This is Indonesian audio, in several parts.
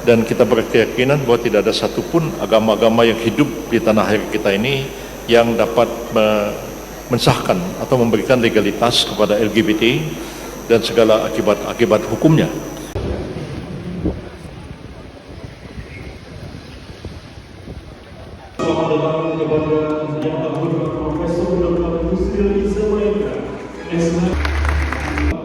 dan kita berkeyakinan bahwa tidak ada satupun agama-agama yang hidup di tanah air kita ini yang dapat mensahkan atau memberikan legalitas kepada LGBT dan segala akibat-akibat hukumnya. Selamat datang kepada yang terhormat Profesor Dr. Yusril Ismail,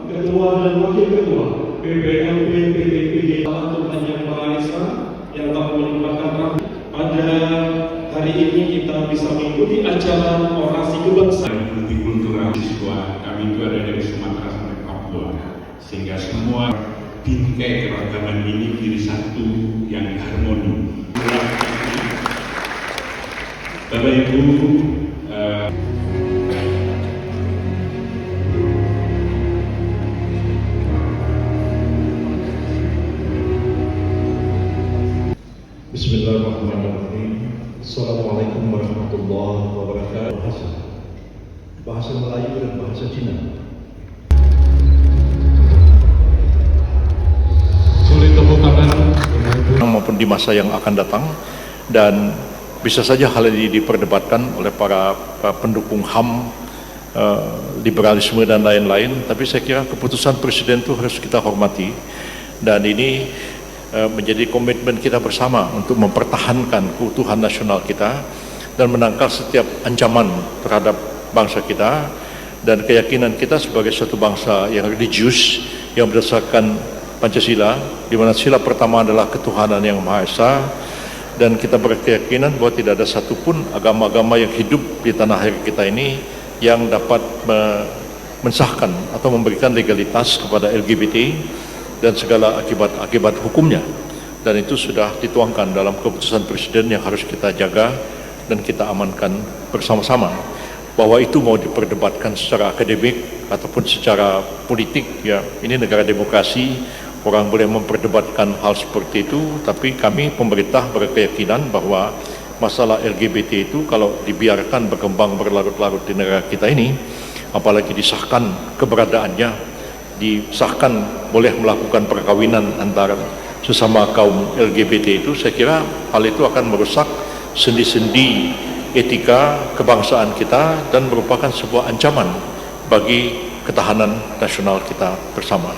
Ketua dan Wakil Ketua PBLP PTPD untuk Tanjung Malaysia yang telah menyempatkan pada hari ini kita bisa mengikuti acara orasi kebangsaan multikultural siswa kami itu ada dari Sumatera sampai Papua, sehingga semua bingkai keragaman ini menjadi satu yang harmoni. Bapak Ibu, Bismillahirrahmanirrahim. Assalamualaikum warahmatullahi wabarakatuh. Bahasa Melayu dan bahasa Cina. Sulit temukan Maupun di masa yang akan datang, dan bisa saja hal ini diperdebatkan oleh para pendukung HAM, liberalisme dan lain-lain, tapi saya kira keputusan Presiden itu harus kita hormati, dan ini menjadi komitmen kita bersama untuk mempertahankan keutuhan nasional kita dan menangkal setiap ancaman terhadap bangsa kita dan keyakinan kita sebagai suatu bangsa yang religius yang berdasarkan Pancasila, di mana sila pertama adalah ketuhanan yang Maha Esa, dan kita berkeyakinan bahwa tidak ada satupun agama-agama yang hidup di tanah air kita ini yang dapat mensahkan atau memberikan legalitas kepada LGBT dan segala akibat-akibat hukumnya, dan itu sudah dituangkan dalam keputusan Presiden yang harus kita jaga dan kita amankan bersama-sama. Bahwa itu mau diperdebatkan secara akademik ataupun secara politik, ya ini negara demokrasi, orang boleh memperdebatkan hal seperti itu, tapi kami pemerintah berkeyakinan bahwa masalah LGBT itu kalau dibiarkan berkembang berlarut-larut di negara kita ini, apalagi disahkan keberadaannya, disahkan boleh melakukan perkawinan antara sesama kaum LGBT itu, saya kira hal itu akan merusak sendi-sendi etika kebangsaan kita dan merupakan sebuah ancaman bagi ketahanan nasional kita bersama.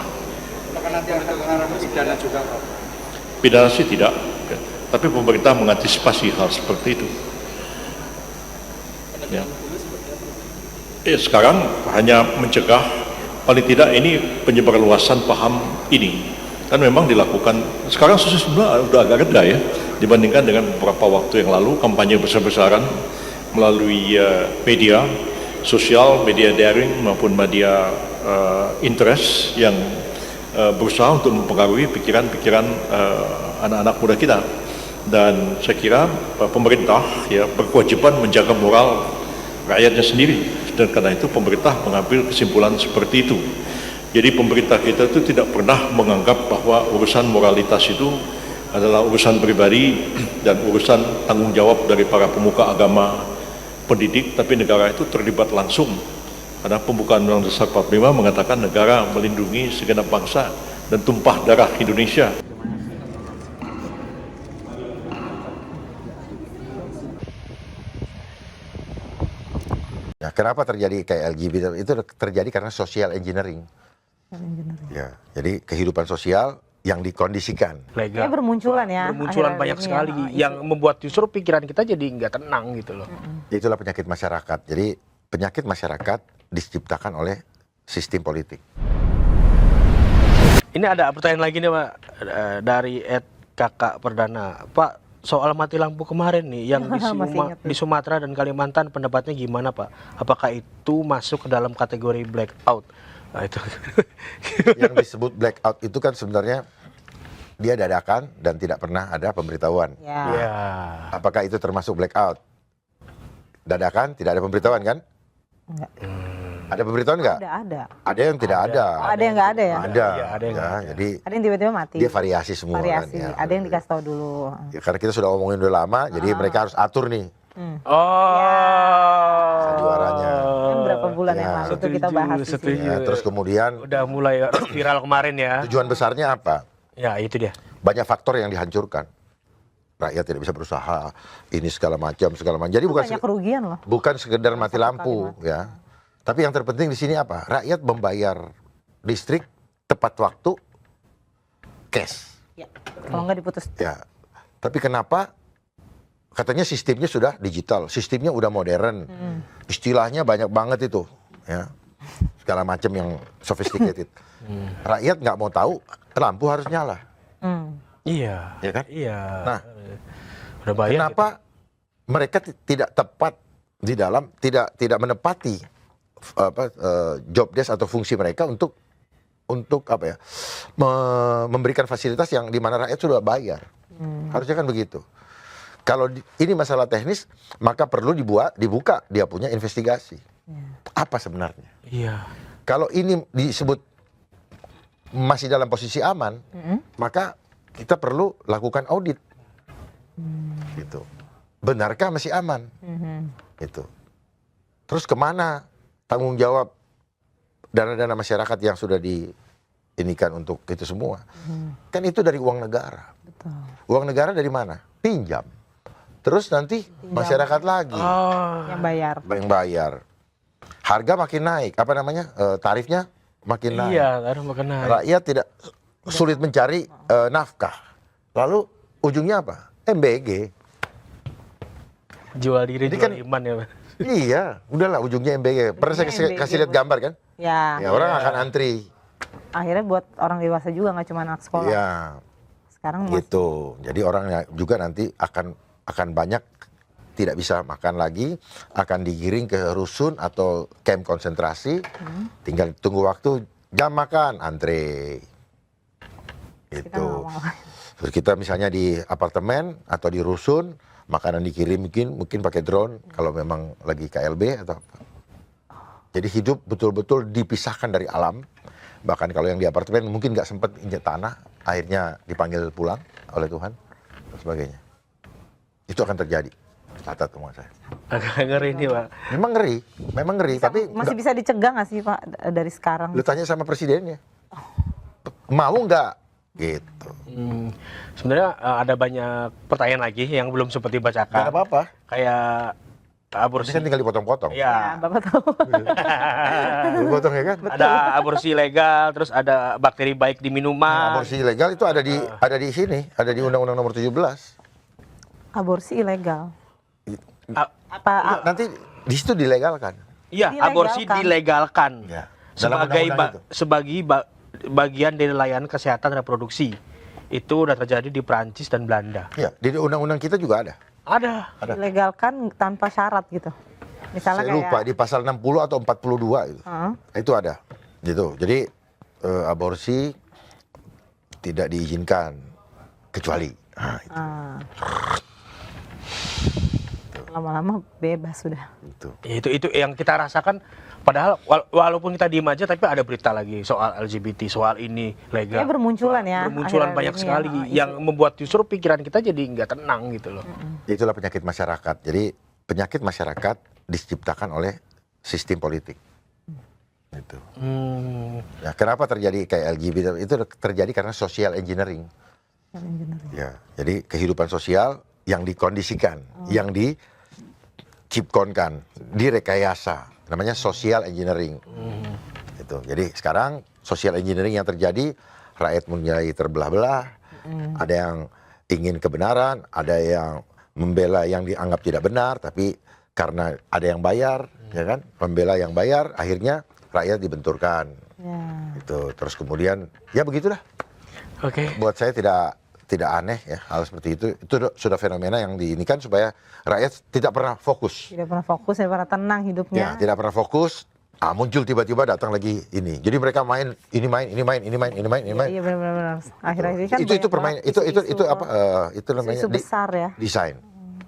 Nanti ada pengaruh pidana juga, Pak? Pidana sih tidak, tapi pemerintah mengantisipasi hal seperti itu. Ya. Sekarang hanya mencegah, paling tidak ini penyebarluasan paham ini kan memang dilakukan. Sekarang sebenarnya sudah agak reda ya dibandingkan dengan beberapa waktu yang lalu kampanye besar-besaran melalui media sosial, media daring maupun media interest yang berusaha untuk mempengaruhi pikiran-pikiran anak-anak muda kita, dan saya kira pemerintah ya berkewajiban menjaga moral rakyatnya sendiri, dan karena itu pemerintah mengambil kesimpulan seperti itu. Jadi pemerintah kita itu tidak pernah menganggap bahwa urusan moralitas itu adalah urusan pribadi dan urusan tanggung jawab dari para pemuka agama, pendidik, tapi negara itu terlibat langsung. Karena pembukaan Undang-Undang Dasar 45 mengatakan negara melindungi segenap bangsa dan tumpah darah Indonesia. Nah, kenapa terjadi kayak LGBT? Itu terjadi karena social engineering. Ya, jadi kehidupan sosial yang dikondisikan. Legal. Bermunculan ya. Bermunculan banyak sekali yang membuat justru pikiran kita jadi nggak tenang gitu loh. Itulah penyakit masyarakat. Jadi penyakit masyarakat diciptakan oleh sistem politik. Ini ada pertanyaan lagi nih Pak, dari Kakak Perdana. Pak, soal mati lampu kemarin nih yang di Sumatera dan Kalimantan, pendapatnya gimana Pak? Apakah itu masuk ke dalam kategori blackout? Nah, itu. Yang disebut blackout itu kan sebenarnya dia dadakan dan tidak pernah ada pemberitahuan. Ya. Ya. Apakah itu termasuk blackout? Dadakan, tidak ada pemberitahuan kan? Enggak. Ada pemberitahuan nggak? Ada. Ada yang tidak ada. Ada yang nggak ada ya? Ada. Iya, ada yang Ya, nggak ada. jadi Ada yang tiba-tiba mati. dia variasi semua. Variasi. Kan, ya. Ada yang dikasih tahu dulu. Ya, karena kita sudah ngomongin udah lama, jadi mereka harus atur nih Oh. sandiwaranya. Kan berapa bulan Ya. yang lalu tuh kita bahas di Setuju. sini. Ya, terus kemudian Udah mulai viral kemarin ya. tujuan besarnya apa? Ya itu dia. banyak faktor yang dihancurkan. Rakyat tidak bisa berusaha, ini segala macam. Jadi bukan Banyak kerugian loh. bukan sekedar mati Satu lampu, kali ya. Tapi yang terpenting di sini apa? Rakyat membayar listrik tepat waktu, cash. Ya. Kalau nggak diputus. Ya. Tapi kenapa? Katanya sistemnya sudah digital, sistemnya udah modern, istilahnya banyak banget itu, ya. Segala macam yang sophisticated. Rakyat nggak mau tahu, lampu harus nyala. Iya. Ya kan? Iya. Nah, udah bayar. kenapa mereka tidak tepat di dalam tidak menepati job desk atau fungsi mereka untuk apa ya, memberikan fasilitas yang dimana rakyat sudah bayar. Harusnya kan begitu. Kalau ini masalah teknis, maka perlu dibuka dia punya investigasi. Apa sebenarnya? Iya. Kalau ini disebut masih dalam posisi aman, maka kita perlu lakukan audit. Gitu. Benarkah masih aman? Gitu. Terus kemana tanggung jawab dana-dana masyarakat yang sudah diinikan untuk itu semua? Kan itu dari uang negara. Betul. Uang negara dari mana? Pinjam. Terus nanti masyarakat lagi Yang bayar. yang bayar. Harga makin naik, apa namanya? Tarifnya makin naik. Iya, harus makan naik. Rakyat tidak sulit mencari nafkah. Lalu ujungnya apa? MBG. Jual diri, Jadi jual kan- iman ya, Pak. Iya, udahlah ujungnya MBG. Pernah saya Ujungnya kasih lihat MBG, gambar kan? Ya. Ya orang akan antri. Akhirnya buat orang dewasa juga, nggak cuma anak sekolah. Iya, Sekarang masih gitu. Jadi orang juga nanti akan banyak tidak bisa makan lagi, akan digiring ke rusun atau camp konsentrasi. Tinggal tunggu waktu jam makan, antre. kita Gitu. nggak mau. Terus kita misalnya di apartemen atau di rusun, makanan dikirim mungkin pakai drone kalau memang lagi KLB atau apa. Jadi hidup betul-betul dipisahkan dari alam. Bahkan kalau yang di apartemen mungkin nggak sempat injak tanah, akhirnya dipanggil pulang oleh Tuhan dan sebagainya. Itu akan terjadi. Catat omongan saya. Agak ngeri nih, Pak. Memang ngeri, tapi Masih bisa dicegah nggak sih Pak dari sekarang? lu tanya sama presidennya. Mau nggak? Gitu. Sebenarnya ada banyak pertanyaan lagi yang belum sempat Nggak dibacakan. apa-apa. Kayak Ini aborsi. kan tinggal dipotong-potong. Ya, Ya. Bapak tahu. Lu potong ya kan? Ada aborsi legal, terus ada bakteri baik di Nah, minuman. aborsi ilegal itu ada di sini, ada di Undang-Undang Nomor 17. Aborsi ilegal. A- Apa? Nanti di situ dilegalkan. Iya, Dilegalkan. aborsi dilegalkan. Ya. Dalam Sebagai undang-undang itu. bagian dari layanan kesehatan reproduksi. Itu udah terjadi di Prancis dan Belanda. Ya, di undang-undang kita juga ada. Ada. Dilegalkan tanpa syarat gitu. Misalnya Saya kayak lupa di pasal 60 atau 42 itu. Heeh. Itu ada. Gitu. Jadi aborsi tidak diizinkan kecuali. Nah, itu. Lama-lama bebas sudah. Itu. Itu yang kita rasakan. Padahal walaupun kita diem aja, tapi ada berita lagi soal LGBT, soal ini legal. Kayak bermunculan ya, Bermunculan akhir-akhir banyak ini sekali ya. yang membuat justru pikiran kita jadi nggak tenang gitu loh. Itulah penyakit masyarakat. Jadi penyakit masyarakat diciptakan oleh sistem politik. Itu. Ya, kenapa terjadi kayak LGBT? Itu terjadi karena social engineering. Ya, jadi kehidupan sosial yang dikondisikan, yang dicipkonkan, direkayasa. Namanya social engineering. Itu. Jadi sekarang social engineering yang terjadi, rakyat mulai terbelah-belah. Ada yang ingin kebenaran, ada yang membela yang dianggap tidak benar, tapi karena ada yang bayar, ya kan, membela yang bayar, akhirnya rakyat dibenturkan. Ya. Itu. Terus kemudian, ya begitulah. Oke. Buat saya tidak aneh ya hal seperti itu. Itu sudah fenomena yang diinikan supaya rakyat tidak pernah fokus. Tidak pernah fokus, tidak pernah tenang Ya, hidupnya. tidak pernapa fokus. Muncul tiba-tiba datang lagi ini. Jadi mereka main ini main. Iya benar-benar. Akhir-akhir ini kan itu banyak permain banget itu isu-isu, apa itu namanya isu besar ya. desain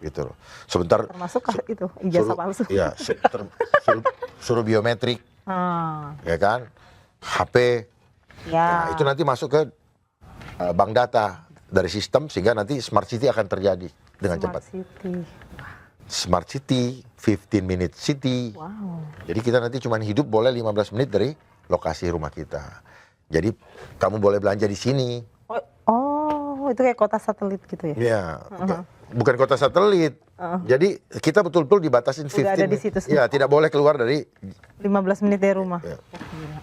gitu loh. Sebentar Termasuk itu ijazah palsu. ya suruh biometrik ya kan, HP. Ya. Nah, itu nanti masuk ke bank data dari sistem sehingga nanti smart city akan terjadi dengan cepat. City. Smart city, 15 minute city. Wow. Jadi kita nanti cuma hidup boleh 15 menit dari lokasi rumah kita. Jadi kamu boleh belanja di sini. Oh, Oh, itu kayak kota satelit gitu ya? Ya, bukan kota satelit. Jadi kita betul-betul dibatasin 15. Udah ada di situ Ya, tidak boleh keluar dari 15 menit dari rumah. Ya. Oh, gila.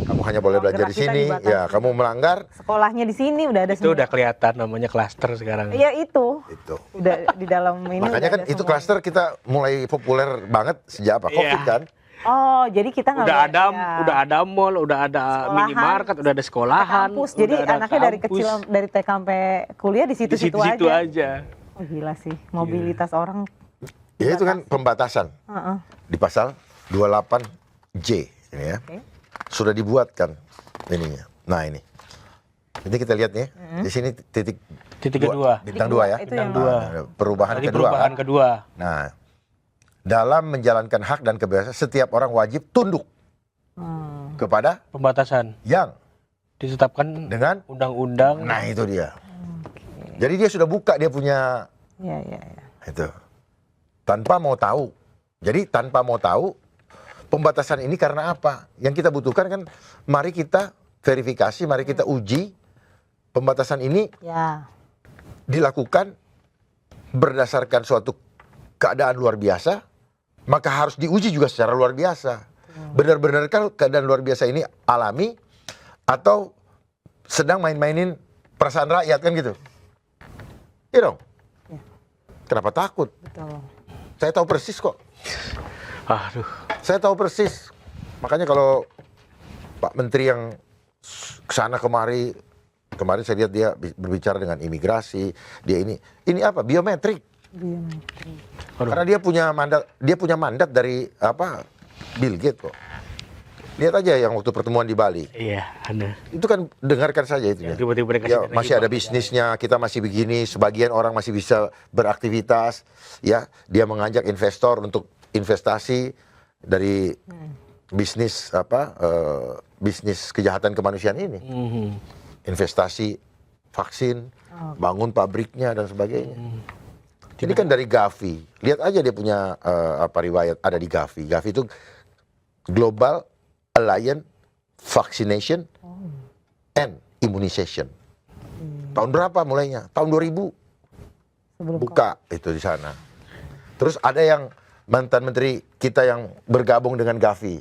Kamu hanya boleh belajar gerak di kita sini. dibatasi. Ya, kamu melanggar Sekolahnya di sini udah ada Itu udah kelihatan namanya klaster sekarang. Iya itu. itu. Udah di dalam ini. Makanya udah kan ada itu semua. klaster kita mulai populer banget sejak apa? Iya. Covid kan? Oh, jadi kita nggak Udah boleh- ada ya. udah ada mall, udah ada Sekolahan, minimarket, udah ada sekolahan, kampus. udah Jadi ada anaknya dari kampus. kecil dari TK sampai kuliah di di situ-situ situ-situ aja. aja. Oh, gila sih, mobilitas orang. Ya itu kan pembatasan Heeh. di pasal 28J ini ya. Oke. Sudah dibuatkan ininya. Nah ini. Ini kita lihat nih. Di sini titik Kedua. bintang 2 ya. Itu yang Nah, perubahan Tadi kedua. perubahan kan? kedua. Nah, dalam menjalankan hak dan kebebasan setiap orang wajib tunduk kepada Pembatasan yang ditetapkan dengan undang-undang. nah itu dia. Jadi dia sudah buka dia punya Iya, iya, iya. itu tanpa mau tahu. Jadi tanpa mau tahu pembatasan ini karena apa? Yang kita butuhkan kan mari kita verifikasi, mari kita uji pembatasan ini Ya. dilakukan berdasarkan suatu keadaan luar biasa, maka harus diuji juga secara luar biasa. Benar-benar kan keadaan luar biasa ini alami atau sedang main-mainin perasaan rakyat kan gitu? Iya dong. Ya. Kenapa takut? Betul. Saya tahu persis kok. Aduh. Saya tahu persis. Makanya kalau Pak Menteri yang kesana kemari, kemarin saya lihat dia berbicara dengan imigrasi, dia ini apa? Biometrik. Biometrik. Karena dia punya mandat dari apa? Bill Gates kok. Lihat aja yang waktu pertemuan di Bali. Iya, ada. Itu kan dengarkan saja itu ya. Tiba-tiba dikasih Ya, energi masih ada Pak. bisnisnya, kita masih begini, sebagian orang masih bisa beraktivitas, ya. Dia mengajak investor untuk investasi dari bisnis apa? Bisnis kejahatan kemanusiaan ini. Mhm. Investasi vaksin, bangun pabriknya dan sebagainya. Ini kan dari Gavi. Lihat aja dia punya apa riwayat ada di Gavi. Gavi itu Global Alliance Vaccination and Immunization. Tahun berapa mulainya? Tahun 2000 Sebelum buka itu di sana. Terus ada yang mantan menteri kita yang bergabung dengan Gavi.